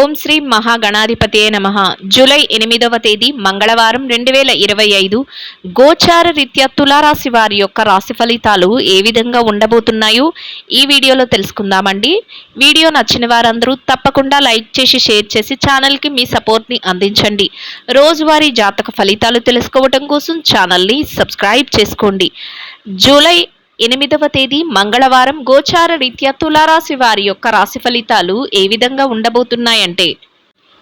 ఓం శ్రీ మహాగణాధిపతియే నమః. జూలై 8వ తేదీ మంగళవారం 2025 గోచార రీత్యా తులారాశి వారి యొక్క రాశి ఫలితాలు ఏ విధంగా ఉండబోతున్నాయో ఈ వీడియోలో తెలుసుకుందామండి. వీడియో నచ్చిన వారందరూ తప్పకుండా లైక్ చేసి షేర్ చేసి ఛానల్కి మీ సపోర్ట్ని అందించండి. రోజువారీ జాతక ఫలితాలు తెలుసుకోవడం కోసం ఛానల్ని సబ్స్క్రైబ్ చేసుకోండి. జూలై 8వ తేదీ మంగళవారం గోచార రీత్యా తులారాశి వారి యొక్క రాశి ఫలితాలు ఏ విధంగా ఉండబోతున్నాయంటే,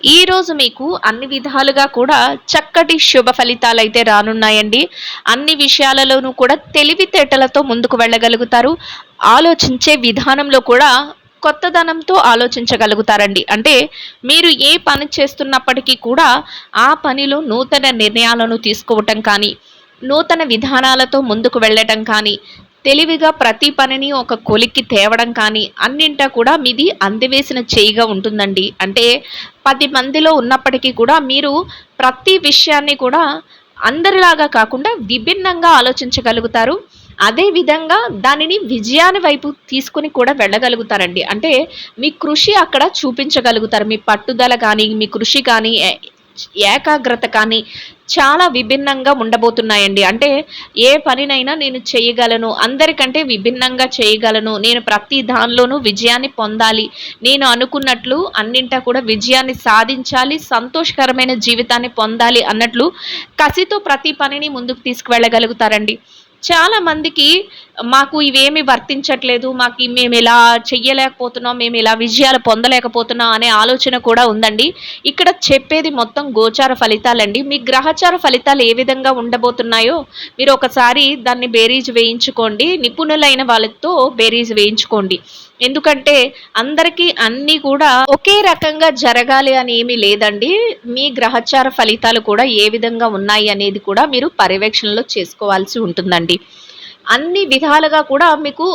ఈ రోజు మీకు అన్ని విధాలుగా కూడా చక్కటి శుభ ఫలితాలు అయితే రానున్నాయండి. అన్ని విషయాలలోనూ కూడా తెలివితేటలతో ముందుకు వెళ్ళగలుగుతారు. ఆలోచించే విధానంలో కూడా కొత్తదనంతో ఆలోచించగలుగుతారండి. అంటే మీరు ఏ పని చేస్తున్నప్పటికీ కూడా ఆ పనిలో నూతన నిర్ణయాలను తీసుకోవటం కానీ, నూతన విధానాలతో ముందుకు వెళ్ళటం కానీ, తెలివిగా ప్రతి పనిని ఒక కొలిక్కి తేవడం కానీ అన్నింటా కూడా మీది అందవేసిన చేయిగా ఉంటుందండి. అంటే 10 మందిలో ఉన్నప్పటికీ కూడా మీరు ప్రతి విషయాన్ని కూడా అందరిలాగా కాకుండా విభిన్నంగా ఆలోచించగలుగుతారు. అదే విధంగా దానిని విజయాన్ని వైపు తీసుకుని కూడా వెళ్ళగలుగుతారండి. అంటే మీ కృషి అక్కడ చూపించగలుగుతారు. మీ పట్టుదల కానీ, మీ కృషి కానీ, ఏకాగ్రత కానీ చాలా విభిన్నంగా ఉండబోతున్నాయండి. అంటే ఏ పనినైనా నేను చేయగలను, అందరికంటే విభిన్నంగా చేయగలను, నేను ప్రతి దానిలోనూ విజయాన్ని పొందాలి, నేను అనుకున్నట్లు అన్నింటా కూడా విజయాన్ని సాధించాలి, సంతోషకరమైన జీవితాన్ని పొందాలి అన్నట్లు కసితో ప్రతి పనిని ముందుకు తీసుకువెళ్ళగలుగుతారండి. చాలా మందికి మాకు ఇవేమి వర్తించట్లేదు, మాకు మేము ఇలా చెయ్యలేకపోతున్నాం, మేము ఇలా విజయాలు పొందలేకపోతున్నాం అనే ఆలోచన కూడా ఉందండి. ఇక్కడ చెప్పేది మొత్తం గోచార ఫలితాలండి. మీ గ్రహచార ఫలితాలు ఏ విధంగా ఉండబోతున్నాయో మీరు ఒకసారి దాన్ని బేరీజు వేయించుకోండి. నిపుణులైన వాళ్ళతో బేరీజు వేయించుకోండి. ఎందుకంటే అందరికీ అన్నీ కూడా ఒకే రకంగా జరగాలి అని ఏమీ లేదండి. మీ గ్రహచార ఫలితాలు కూడా ఏ విధంగా ఉన్నాయి అనేది కూడా మీరు పర్యవేక్షణలో చేసుకోవాల్సి ఉంటుందండి. అన్ని విధాలుగా కూడా మీకు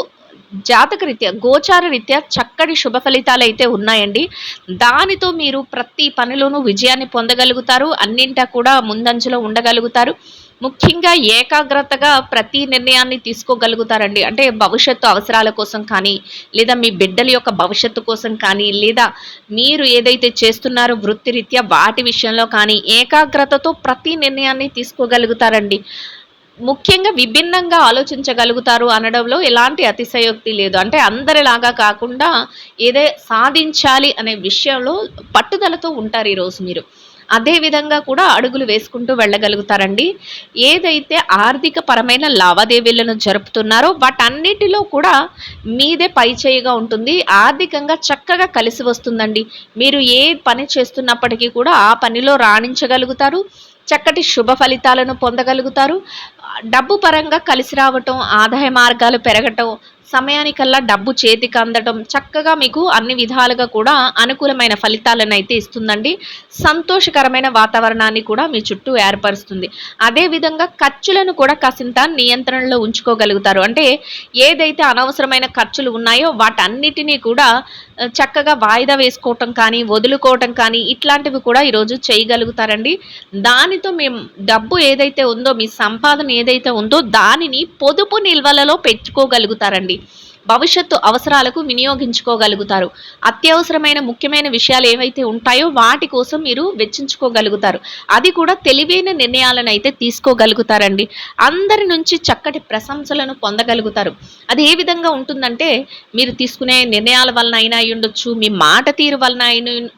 జాతక రీత్యా, గోచార రీత్యా చక్కటి శుభ ఫలితాలు అయితే ఉన్నాయండి. దానితో మీరు ప్రతి పనిలోనూ విజయాన్ని పొందగలుగుతారు. అన్నింటా కూడా ముందంజలో ఉండగలుగుతారు. ముఖ్యంగా ఏకాగ్రతగా ప్రతి నిర్ణయాన్ని తీసుకోగలుగుతారండి. అంటే భవిష్యత్తు అవసరాల కోసం కానీ, లేదా మీ బిడ్డల యొక్క భవిష్యత్తు కోసం కానీ, లేదా మీరు ఏదైతే చేస్తున్నారో వృత్తిరీత్యా వాటి విషయంలో కానీ ఏకాగ్రతతో ప్రతి నిర్ణయాన్ని తీసుకోగలుగుతారండి. ముఖ్యంగా విభిన్నంగా ఆలోచించగలుగుతారు అనడంలో ఎలాంటి అతిశయోక్తి లేదు. అంటే అందరిలాగా కాకుండా ఏదే సాధించాలి అనే విషయంలో పట్టుదలతో ఉంటారు ఈరోజు మీరు. అదే విధంగా కూడా అడుగులు వేసుకుంటూ వెళ్ళగలుగుతారండి. ఏదైతే ఆర్థిక పరమైన లావాదేవీలను జరుపుతున్నారో వాటన్నిటిలో కూడా మీదే పై చేయిగా ఉంటుంది. ఆర్థికంగా చక్కగా కలిసి వస్తుందండి. మీరు ఏ పని చేస్తున్నప్పటికీ కూడా ఆ పనిలో రాణించగలుగుతారు. చక్కటి శుభ ఫలితాలను పొందగలుగుతారు. డబ్బు పరంగా కలిసి రావటం, ఆదాయ మార్గాలు పెరగటం, సమయానికల్లా డబ్బు చేతికి అందటం చక్కగా మీకు అన్ని విధాలుగా కూడా అనుకూలమైన ఫలితాలను అయితే ఇస్తుందండి. సంతోషకరమైన వాతావరణాన్ని కూడా మీ చుట్టూ ఏర్పరుస్తుంది. అదేవిధంగా ఖర్చులను కూడా కాసింత నియంత్రణలో ఉంచుకోగలుగుతారు. అంటే ఏదైతే అనవసరమైన ఖర్చులు ఉన్నాయో వాటన్నిటినీ కూడా చక్కగా వాయిదా వేసుకోవటం కానీ, వదులుకోవటం కానీ ఇట్లాంటివి కూడా ఈరోజు చేయగలుగుతారండి. దానితో మేము డబ్బు ఏదైతే ఉందో, మీ సంపాదన ఏదైతే ఉందో దానిని పొదుపు నిల్వలలో పెట్టుకోగలుగుతారండి. భవిష్యత్తు అవసరాలకు వినియోగించుకోగలుగుతారు. అత్యవసరమైన ముఖ్యమైన విషయాలు ఏవైతే ఉంటాయో వాటి కోసం మీరు వెచ్చించుకోగలుగుతారు. అది కూడా తెలివైన నిర్ణయాలను అయితే తీసుకోగలుగుతారండి. అందరి నుంచి చక్కటి ప్రశంసలను పొందగలుగుతారు. అది ఏ విధంగా ఉంటుందంటే, మీరు తీసుకునే నిర్ణయాల వలన అయినా అయి ఉండొచ్చు, మీ మాట తీరు వలన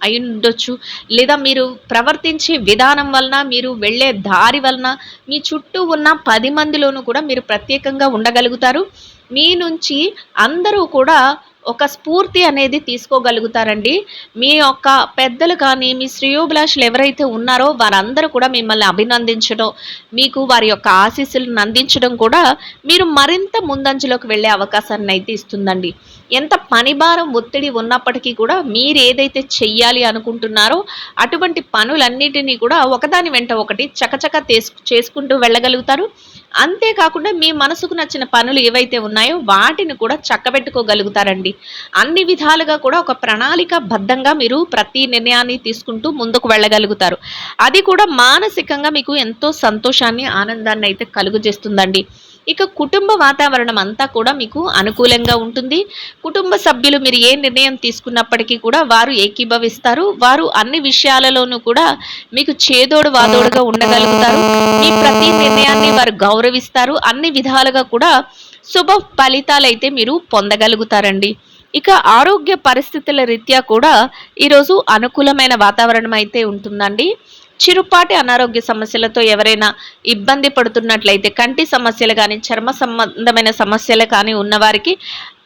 అయి ఉండొచ్చు, లేదా మీరు ప్రవర్తించే విధానం వలన, మీరు వెళ్ళే దారి వలన, మీ చుట్టూ ఉన్న 10 మందిలోనూ కూడా మీరు ప్రత్యేకంగా ఉండగలుగుతారు. మీ నుంచి అందరూ కూడా ఒక స్ఫూర్తి అనేది తీసుకోగలుగుతారండి. మీ యొక్క పెద్దలు కానీ, మీ శ్రేయోభిలాషులు ఎవరైతే ఉన్నారో వారందరూ కూడా మిమ్మల్ని అభినందించడం, మీకు వారి యొక్క ఆశీస్సులను అందించడం కూడా మీరు మరింత ముందంజలోకి వెళ్ళే అవకాశాన్ని అయితే ఇస్తుందండి. ఎంత పనిభారం, ఒత్తిడి ఉన్నప్పటికీ కూడా మీరు ఏదైతే చెయ్యాలి అనుకుంటున్నారో అటువంటి పనులన్నిటినీ కూడా ఒకదాని వెంట ఒకటి చకచక చేసుకుంటూ వెళ్ళగలుగుతారు. అంతేకాకుండా మీ మనసుకు నచ్చిన పనులు ఏవైతే ఉన్నాయో వాటిని కూడా చక్కబెట్టుకోగలుగుతారండి. అన్ని విధాలుగా కూడా ఒక ప్రణాళికాబద్ధంగా మీరు ప్రతి నిర్ణయాన్ని తీసుకుంటూ ముందుకు వెళ్ళగలుగుతారు. అది కూడా మానసికంగా మీకు ఎంతో సంతోషాన్ని, ఆనందాన్ని అయితే కలుగజేస్తుందండి. ఇక కుటుంబ వాతావరణం అంతా కూడా మీకు అనుకూలంగా ఉంటుంది. కుటుంబ సభ్యులు మీరు ఏ నిర్ణయం తీసుకున్నప్పటికీ కూడా వారు ఏకీభవిస్తారు. వారు అన్ని విషయాలలోనూ కూడా మీకు చేదోడు వాదోడుగా ఉండగలుగుతారు. మీ ప్రతి నిర్ణయాన్ని వారు గౌరవిస్తారు. అన్ని విధాలుగా కూడా శుభ ఫలితాలైతే మీరు పొందగలుగుతారండి. ఇక ఆరోగ్య పరిస్థితుల రీత్యా కూడా ఈరోజు అనుకూలమైన వాతావరణం అయితే ఉంటుందండి. చిరుపాటి అనారోగ్య సమస్యలతో ఎవరైనా ఇబ్బంది పడుతున్నట్లయితే, కంటి సమస్యలు కానీ చర్మ సంబంధమైన సమస్యలు కానీ ఉన్నవారికి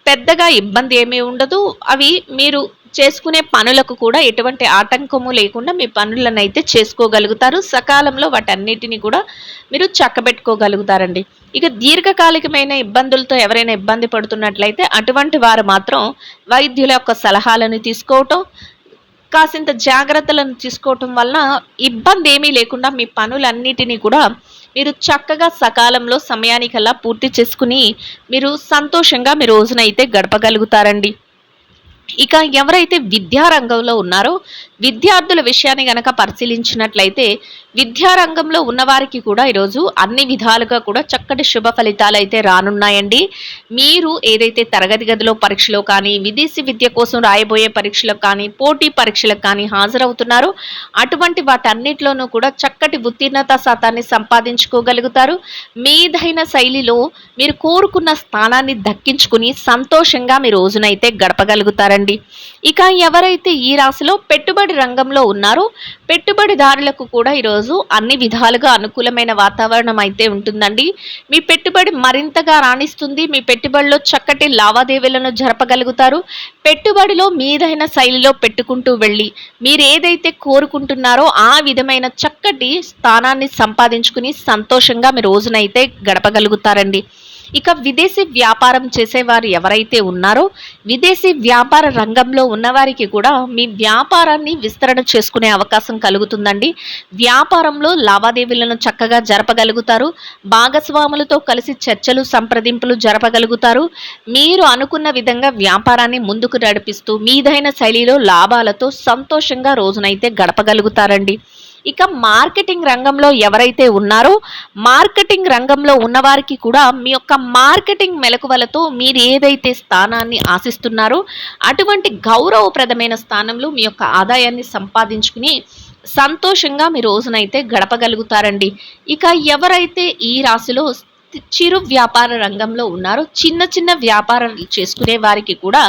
పెద్దగా ఇబ్బంది ఏమీ ఉండదు. అవి మీరు చేసుకునే పనులకు కూడా ఎటువంటి ఆటంకము లేకుండా మీ పనులను అయితే చేసుకోగలుగుతారు. సకాలంలో వాటన్నిటిని కూడా మీరు చక్కబెట్టుకోగలుగుతారండి. ఇక దీర్ఘకాలికమైన ఇబ్బందులతో ఎవరైనా ఇబ్బంది పడుతున్నట్లయితే అటువంటి వారు మాత్రం వైద్యుల యొక్క సలహాలను తీసుకోవటం, కాసింత జాగ్రత్తలను తీసుకోవటం వలన ఇబ్బంది ఏమీ లేకుండా మీ పనులన్నిటినీ కూడా మీరు చక్కగా సకాలంలో సమయానికల్లా పూర్తి చేసుకుని మీరు సంతోషంగా మీ రోజునైతే గడపగలుగుతారండి. ఇక ఎవరైతే విద్యారంగంలో ఉన్నారో విద్యార్థుల విషయాన్ని గనక పరిశీలించినట్లయితే విద్యారంగంలో ఉన్నవారికి కూడా ఈరోజు అన్ని విధాలుగా కూడా చక్కటి శుభ ఫలితాలు అయితే రానున్నాయండి. మీరు ఏదైతే తరగతి గదిలో పరీక్షలో కానీ, విదేశీ విద్య కోసం రాయబోయే పరీక్షలకు కానీ, పోటీ పరీక్షలకు కానీ హాజరవుతున్నారో అటువంటి వాటన్నిటిలోనూ కూడా చక్కటి ఉత్తీర్ణత శాతాన్ని సంపాదించుకోగలుగుతారు. మీదైన శైలిలో మీరు కోరుకున్న స్థానాన్ని దక్కించుకుని సంతోషంగా మీ రోజునైతే గడపగలుగుతారండి. ఇక ఎవరైతే ఈ రాశిలో పెట్టుబడి రంగంలో ఉన్నారో పెట్టుబడిదారులకు కూడా ఈరోజు అన్ని విధాలుగా అనుకూలమైన వాతావరణం అయితే ఉంటుందండి. మీ పెట్టుబడి మరింతగా రాణిస్తుంది. మీ పెట్టుబడిలో చక్కటి లావాదేవీలను జరపగలుగుతారు. పెట్టుబడిలో మీదైన శైలిలో పెట్టుకుంటూ వెళ్ళి మీరు ఏదైతే కోరుకుంటున్నారో ఆ విధమైన చక్కటి స్థానాన్ని సంపాదించుకుని సంతోషంగా మీ రోజునైతే గడపగలుగుతారండి. ఇక విదేశీ వ్యాపారం చేసేవారు ఎవరైతే ఉన్నారో విదేశీ వ్యాపార రంగంలో ఉన్నవారికి కూడా మీ వ్యాపారాన్ని విస్తరణ చేసుకునే అవకాశం కలుగుతుందండి. వ్యాపారంలో లావాదేవీలను చక్కగా జరపగలుగుతారు. భాగస్వాములతో కలిసి చర్చలు సంప్రదింపులు జరపగలుగుతారు. మీరు అనుకున్న విధంగా వ్యాపారాన్ని ముందుకు నడిపిస్తూ మీదైన శైలిలో లాభాలతో సంతోషంగా రోజునైతే గడపగలుగుతారండి. ఇక మార్కెటింగ్ రంగంలో ఎవరైతే ఉన్నారో మార్కెటింగ్ రంగంలో ఉన్నవారికి కూడా మీ యొక్క మార్కెటింగ్ మెలకువలతో మీరు ఏదైతే స్థానాన్ని ఆశిస్తున్నారో అటువంటి గౌరవప్రదమైన స్థానంలో మీ యొక్క ఆదాయాన్ని సంపాదించుకుని సంతోషంగా మీ రోజునైతే గడపగలుగుతారండి. ఇక ఎవరైతే ఈ రాశిలో చిరు వ్యాపార రంగంలో ఉన్నారో చిన్న చిన్న వ్యాపారాలు చేసుకునే వారికి కూడా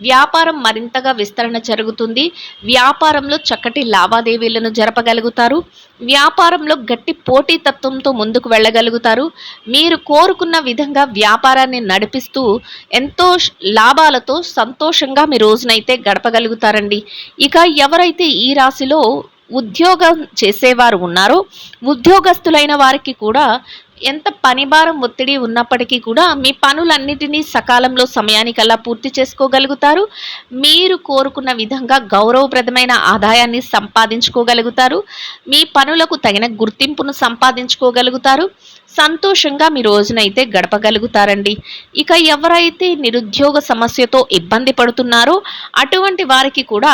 వ్యాపారం మరింతగా విస్తరణ జరుగుతుంది. వ్యాపారంలో చక్కటి లావాదేవీలను జరపగలుగుతారు. వ్యాపారంలో గట్టి పోటీతత్వంతో ముందుకు వెళ్ళగలుగుతారు. మీరు కోరుకున్న విధంగా వ్యాపారాన్ని నడిపిస్తూ ఎంతో లాభాలతో సంతోషంగా మీ రోజునైతే గడపగలుగుతారండి. ఇక ఎవరైతే ఈ రాశిలో ఉద్యోగం చేసేవారు ఉన్నారో ఉద్యోగస్తులైన వారికి కూడా ఎంత పనిభారం ఒత్తిడి ఉన్నప్పటికీ కూడా మీ పనులన్నిటినీ సకాలంలో సమయానికల్లా పూర్తి చేసుకోగలుగుతారు. మీరు కోరుకున్న విధంగా గౌరవప్రదమైన ఆదాయాన్ని సంపాదించుకోగలుగుతారు. మీ పనులకు తగిన గుర్తింపును సంపాదించుకోగలుగుతారు. సంతోషంగా మీ రోజునైతే గడపగలుగుతారండి. ఇక ఎవరైతే నిరుద్యోగ సమస్యతో ఇబ్బంది పడుతున్నారో అటువంటి వారికి కూడా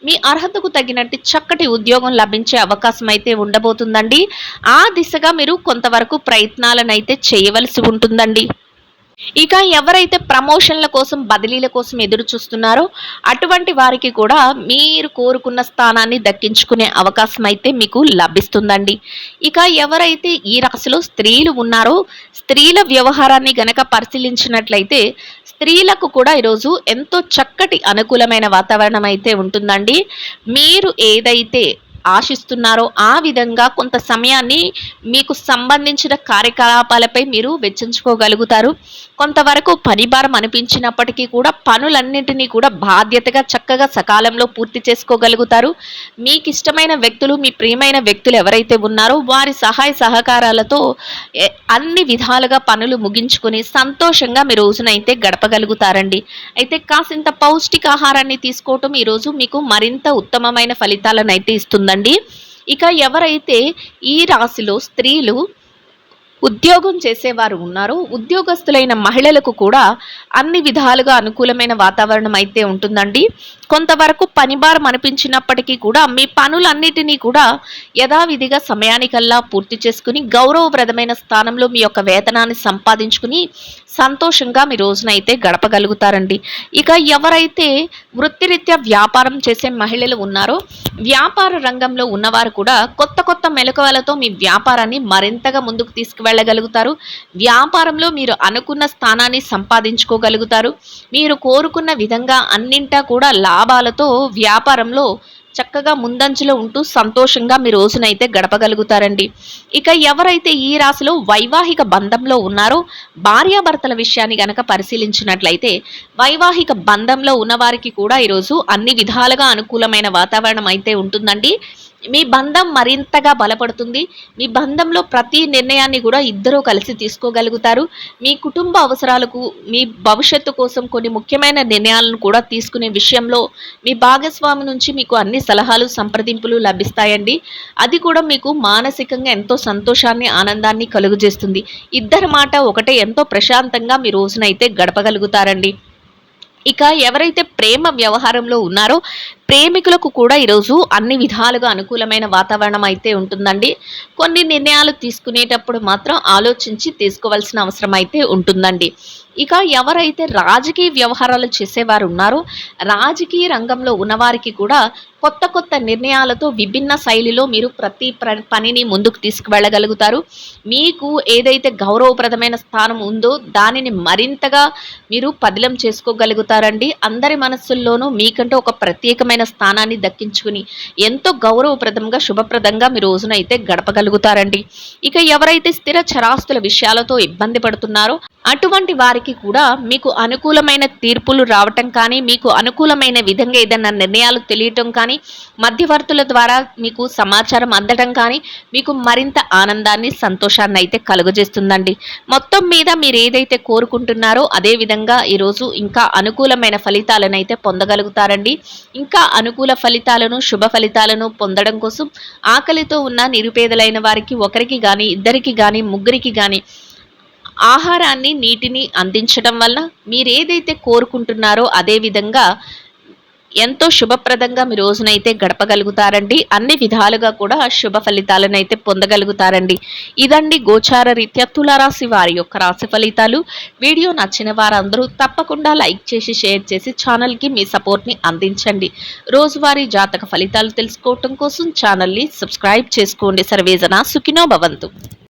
మీ అర్హతకు తగినట్టు చక్కటి ఉద్యోగం లభించే అవకాశం అయితే ఉండబోతుందండి. ఆ దిశగా మీరు కొంతవరకు ప్రయత్నాలను అయితే చేయవలసి ఉంటుందండి. ఇక ఎవరైతే ప్రమోషన్ల కోసం బదిలీల కోసం ఎదురు చూస్తున్నారో అటువంటి వారికి కూడా మీరు కోరుకున్న స్థానాన్ని దక్కించుకునే అవకాశం అయితే మీకు లభిస్తుందండి. ఇక ఎవరైతే ఈ రాశిలో స్త్రీలు ఉన్నారో స్త్రీల వ్యవహారాన్ని గనక పరిశీలించినట్లయితే స్త్రీలకు కూడా ఈరోజు ఎంతో చక్కటి అనుకూలమైన వాతావరణం అయితే ఉంటుందండి. మీరు ఏదైతే ఆశిస్తున్నారో ఆ విధంగా కొంత సమయాన్ని మీకు సంబంధించిన కార్యకలాపాలపై మీరు వెచ్చించుకోగలుగుతారు. కొంతవరకు పనిభారం అనిపించినప్పటికీ కూడా పనులన్నింటినీ కూడా బాధ్యతగా చక్కగా సకాలంలో పూర్తి చేసుకోగలుగుతారు. మీకు ఇష్టమైన వ్యక్తులు మీ ప్రియమైన వ్యక్తులు ఎవరైతే ఉన్నారో వారి సహాయ సహకారాలతో అన్ని విధాలుగా పనులు ముగించుకొని సంతోషంగా మీ రోజునైతే గడపగలుగుతారండి. అయితే కాసింత పౌష్టికాహారాన్ని తీసుకోవటం ఈరోజు మీకు మరింత ఉత్తమమైన ఫలితాలను అయితే ఇస్తుందండి. ఇక ఎవరైతే ఈ రాశిలో స్త్రీలు ఉద్యోగం చేసేవారు ఉన్నారో ఉద్యోగస్తులైన మహిళలకు కూడా అన్ని విధాలుగా అనుకూలమైన వాతావరణం అయితే ఉంటుందండి. కొంతవరకు పనిభారం అనిపించినప్పటికీ కూడా మీ పనులన్నిటినీ కూడా యథావిధిగా సమయానికల్లా పూర్తి చేసుకుని గౌరవప్రదమైన స్థానంలో మీ యొక్క వేతనాన్ని సంపాదించుకుని సంతోషంగా మీ రోజునైతే గడపగలుగుతారండి. ఇక ఎవరైతే వృత్తిరీత్యా వ్యాపారం చేసే మహిళలు ఉన్నారో వ్యాపార రంగంలో ఉన్నవారు కూడా కొత్త కొత్త మెలకువలతో మీ వ్యాపారాన్ని మరింతగా ముందుకు తీసుకువెళ్ళగలుగుతారు. వ్యాపారంలో మీరు అనుకున్న స్థానాన్ని సంపాదించుకోగలుగుతారు. మీరు కోరుకున్న విధంగా అన్నింటా కూడా లాభాలతో వ్యాపారంలో చక్కగా ముందంజలో ఉంటూ సంతోషంగా మీ రోజునైతే గడపగలుగుతారండి. ఇక ఎవరైతే ఈ రాశిలో వైవాహిక బంధంలో ఉన్నారో భార్యాభర్తల విషయాన్ని గనక పరిశీలించినట్లయితే వైవాహిక బంధంలో ఉన్నవారికి కూడా ఈరోజు అన్ని విధాలుగా అనుకూలమైన వాతావరణం అయితే ఉంటుందండి. మీ బంధం మరింతగా బలపడుతుంది. మీ బంధంలో ప్రతి నిర్ణయాన్ని కూడా ఇద్దరూ కలిసి తీసుకోగలుగుతారు. మీ కుటుంబ అవసరాలకు మీ భవిష్యత్తు కోసం కొన్ని ముఖ్యమైన నిర్ణయాలను కూడా తీసుకునే విషయంలో మీ భాగస్వామి నుంచి మీకు అన్ని సలహాలు సంప్రదింపులు లభిస్తాయండి. అది కూడా మీకు మానసికంగా ఎంతో సంతోషాన్ని ఆనందాన్ని కలుగజేస్తుంది. ఇద్దరి మాట ఒకటే ఎంతో ప్రశాంతంగా మీ రోజునైతే గడపగలుగుతారండి. ఇక ఎవరైతే ప్రేమ వ్యవహారంలో ఉన్నారో ప్రేమికులకు కూడా ఈరోజు అన్ని విధాలుగా అనుకూలమైన వాతావరణం అయితే ఉంటుందండి. కొన్ని నిర్ణయాలు తీసుకునేటప్పుడు మాత్రం ఆలోచించి తీసుకోవాల్సిన అవసరం అయితే ఉంటుందండి. ఇక ఎవరైతే రాజకీయ వ్యవహారాలు చేసేవారు ఉన్నారో రాజకీయ రంగంలో ఉన్నవారికి కూడా కొత్త కొత్త నిర్ణయాలతో విభిన్న శైలిలో మీరు ప్రతి పనిని ముందుకు తీసుకువెళ్ళగలుగుతారు. మీకు ఏదైతే గౌరవప్రదమైన స్థానం ఉందో దానిని మరింతగా మీరు పదిలం చేసుకోగలుగుతారండి. అందరి మనస్సుల్లోనూ మీకంటూ ఒక ప్రత్యేకమైన స్థానాన్ని దక్కించుకుని ఎంతో గౌరవప్రదంగా శుభప్రదంగా మీ రోజున అయితే గడపగలుగుతారండి. ఇక ఎవరైతే స్థిర చరాస్తుల విషయాలతో ఇబ్బంది పడుతున్నారో అటువంటి వారికి కూడా మీకు అనుకూలమైన తీర్పులు రావటం కానీ మీకు అనుకూలమైన విధంగా ఏదైనా నిర్ణయాలు తెలియటం కానీ మధ్యవర్తుల ద్వారా మీకు సమాచారం అందడం కానీ మీకు మరింత ఆనందాన్ని సంతోషాన్ని అయితే కలుగజేస్తుందండి. మొత్తం మీద మీరు ఏదైతే కోరుకుంటున్నారో అదే విధంగా ఈరోజు ఇంకా అనుకూలమైన ఫలితాలను అయితే పొందగలుగుతారండి. ఇంకా అనుకూల ఫలితాలను శుభ ఫలితాలను పొందడం కోసం ఆకలితో ఉన్న నిరుపేదలైన వారికి ఒకరికి కానీ ఇద్దరికి కానీ ముగ్గురికి కానీ ఆహారాన్ని నీటిని అందించడం వల్ల మీరు ఏదైతే కోరుకుంటున్నారో అదే విధంగా ఎంతో శుభప్రదంగా మీ రోజునైతే గడపగలుగుతారండి. అన్ని విధాలుగా కూడా శుభ ఫలితాలను అయితే పొందగలుగుతారండి. ఇదండి గోచార రీత్యా తులారాశి వారి యొక్క రాశి ఫలితాలు. వీడియో నచ్చిన వారందరూ తప్పకుండా లైక్ చేసి షేర్ చేసి ఛానల్కి మీ సపోర్ట్ని అందించండి. రోజువారీ జాతక ఫలితాలు తెలుసుకోవటం కోసం ఛానల్ని సబ్స్క్రైబ్ చేసుకోండి. సర్వేజన సుఖినో భవంతు.